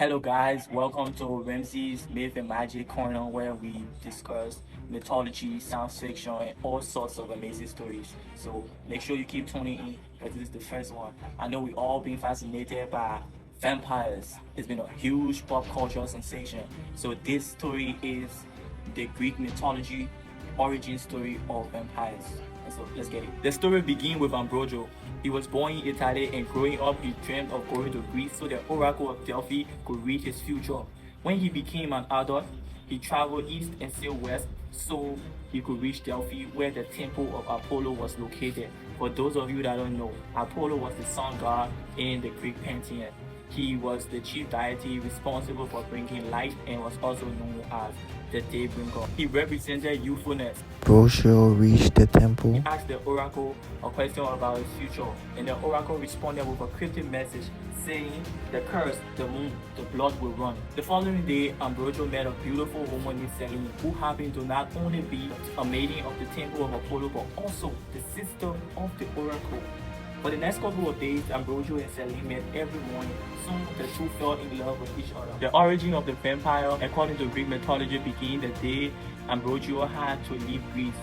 Hello guys, welcome to Ramsey's Myth and Magic Corner where we discuss mythology, science fiction, and all sorts of amazing stories. So make sure you keep tuning in because this is the first one. I know we all been fascinated by vampires. It's been a huge pop culture sensation. So this story is the Greek mythology origin story of vampires. And so let's get it. The story begins with Ambrogio. He was born in Italy and growing up he dreamed of going to Greece so the Oracle of Delphi could read his future. When he became an adult, he traveled east and sailed west so he could reach Delphi where the temple of Apollo was located. For those of you that don't know, Apollo was the sun god in the Greek pantheon. He was the chief deity responsible for bringing light and was also known as the Daybringer. He represented youthfulness. Ambrogio reached the He temple. asked the oracle a question about his future, and the oracle responded with a cryptic message saying, "The curse, the moon, the blood will run." The following day, Ambrogio met a beautiful woman named Selene, who happened to not only be a maiden of the temple of Apollo, but also the sister of the oracle. For the next couple of days, Ambrogio and Selene met every morning. Soon, the two fell in love with each other. The origin of the vampire, according to Greek mythology, began the day Ambrogio had to leave Greece.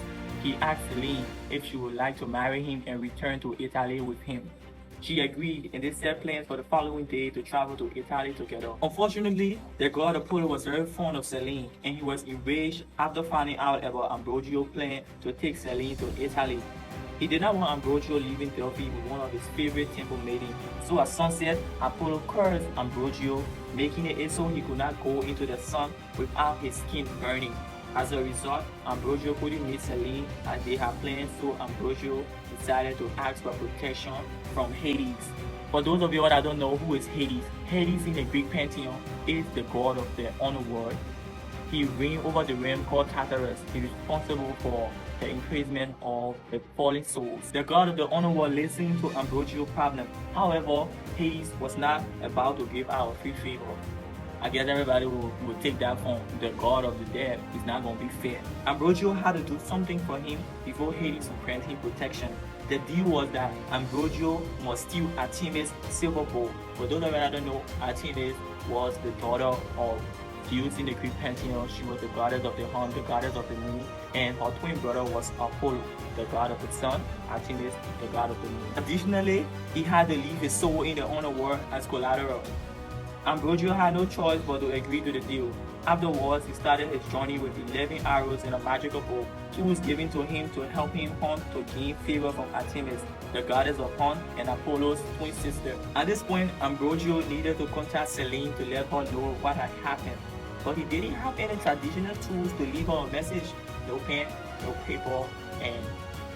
He asked Selene if she would like to marry him and return to Italy with him. She agreed, and they set plans for the following day to travel to Italy together. Unfortunately, the god Apollo was very fond of Selene, and he was enraged after finding out about Ambrogio's plan to take Selene to Italy. He did not want Ambrogio leaving Delphi with one of his favorite temple maidens. So at sunset, Apollo cursed Ambrogio, making it so he could not go into the sun without his skin burning. As a result, Ambrogio couldn't meet Selene as they had planned, so Ambrogio decided to ask for protection from Hades. For those of you that don't know who is Hades, Hades in the Greek pantheon is the god of the underworld. He reigned over the realm called Tartarus. He is responsible for the increasement of the fallen souls. The god of the underworld listened to Ambrogio's problem. However, Hades was not about to give out a free favor. I guess everybody will take that from the god of the dead. It's not going to be fair. Ambrogio had to do something for him before Hades would grant him protection. The deal was that Ambrogio must steal Artemis' silver bowl. For those of you that don't know, Artemis was the daughter of Zeus in the Greek pantheon. She was the goddess of the hunt, the goddess of the moon, and her twin brother was Apollo, the god of the sun, Artemis, the god of the moon. Additionally, he had to leave his soul in the underworld as collateral. Ambrogio had no choice but to agree to the deal. Afterwards, he started his journey with 11 arrows and a magical bow. She was given to him to help him hunt to gain favor from Artemis, the goddess of hunt and Apollo's twin sister. At this point, Ambrogio needed to contact Selene to let her know what had happened. But he didn't have any traditional tools to leave her a message. No pen, no paper, and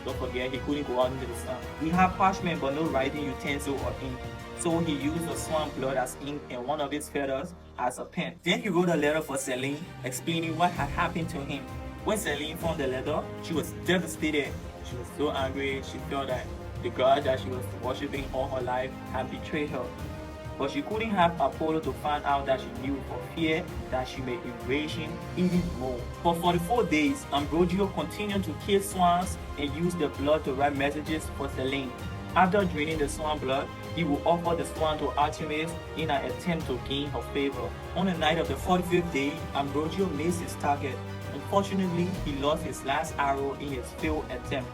don't forget he couldn't go out into the sun. He had parchment but no writing utensil or ink. So he used the swan blood as ink and one of his feathers as a pen. Then he wrote a letter for Selene explaining what had happened to him. When Selene found the letter, she was devastated. She was so angry. She felt that the god that she was worshipping all her life had betrayed her. But she couldn't have Apollo to find out that she knew for fear that she may enrage him even more. For 44 days, Ambrogio continued to kill swans and use the blood to write messages for Selene. After draining the swan blood, he would offer the swan to Artemis in an attempt to gain her favor. On the night of the 45th day, Ambrogio missed his target. Unfortunately, he lost his last arrow in his failed attempt.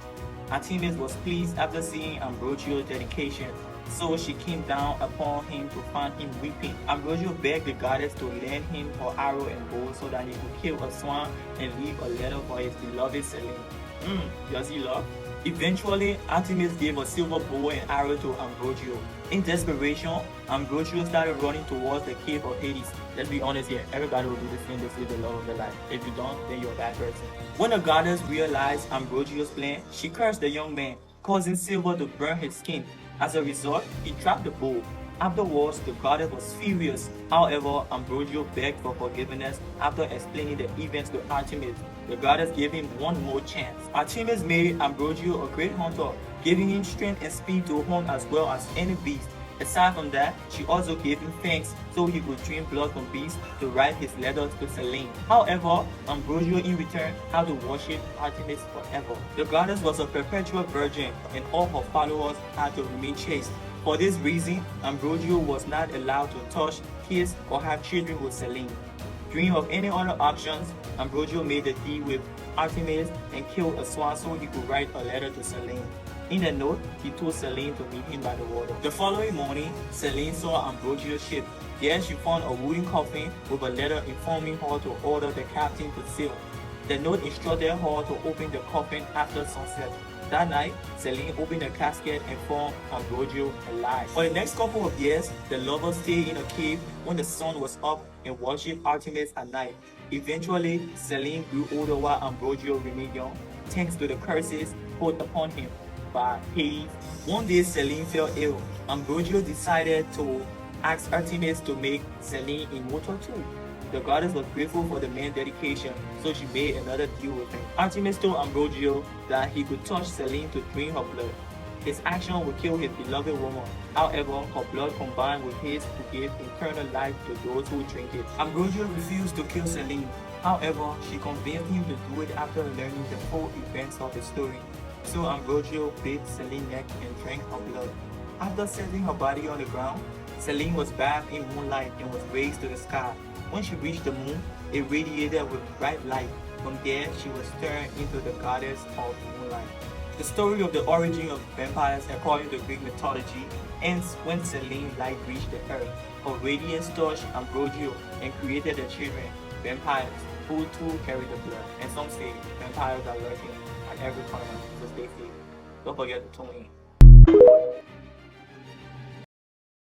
Artemis was pleased after seeing Ambrogio's dedication, so she came down upon him to find him weeping. Ambrogio begged the goddess to lend him her arrow and bow so that he could kill a swan and leave a letter for his beloved Selene. Does he love? Eventually, Artemis gave a silver bow and arrow to Ambrogio. In desperation, Ambrogio started running towards the cave of Hades. Let's be honest here, everybody will do the same to save the love of their life. If you don't, then you're a bad person. When the goddess realized Ambrogio's plan, she cursed the young man, causing silver to burn his skin. As a result, he dropped the bow. Afterwards, the goddess was furious. However, Ambrogio begged for forgiveness after explaining the events to Artemis. The goddess gave him one more chance. Artemis made Ambrogio a great hunter, giving him strength and speed to hunt as well as any beast. Aside from that, she also gave him fangs so he could drain blood from beasts to write his letters to Selene. However, Ambrogio in return had to worship Artemis forever. The goddess was a perpetual virgin and all her followers had to remain chaste. For this reason, Ambrogio was not allowed to touch, kiss, or have children with Selene. Dreaming of any other options, Ambrogio made a deal with Artemis and killed a swan so he could write a letter to Selene. In the note, he told Selene to meet him by the water. The following morning, Selene saw Ambrogio's ship. There she found a wooden coffin with a letter informing her to order the captain to sail. The note instructed her to open the coffin after sunset. That night, Selene opened the casket and found Ambrogio alive. For the next couple of years, the lovers stayed in a cave when the sun was up and worshipped Artemis at night. Eventually, Selene grew older while Ambrogio remained young, thanks to the curses put upon him by Hades. One day, Selene fell ill. Ambrogio decided to ask Artemis to make Selene immortal too. The goddess was grateful for the man's dedication, so she made another deal with him. Artemis told Ambrogio that he could touch Selene to drain her blood. His action would kill his beloved woman. However, her blood combined with his to give eternal life to those who drink it. Ambrogio refused to kill Selene. However, she convinced him to do it after learning the full events of the story. So Ambrogio bathed Selene's neck and drank her blood. After setting her body on the ground, Selene was bathed in moonlight and was raised to the sky. When she reached the moon, it radiated with bright light. From there, she was turned into the goddess of moonlight. The story of the origin of vampires according to Greek mythology ends when Selene's light reached the earth. Her radiance touched Ambrogio and created the children, vampires, who too carry the blood. And some say vampires are lurking at every corner, so stay safe. Don't forget to tune in.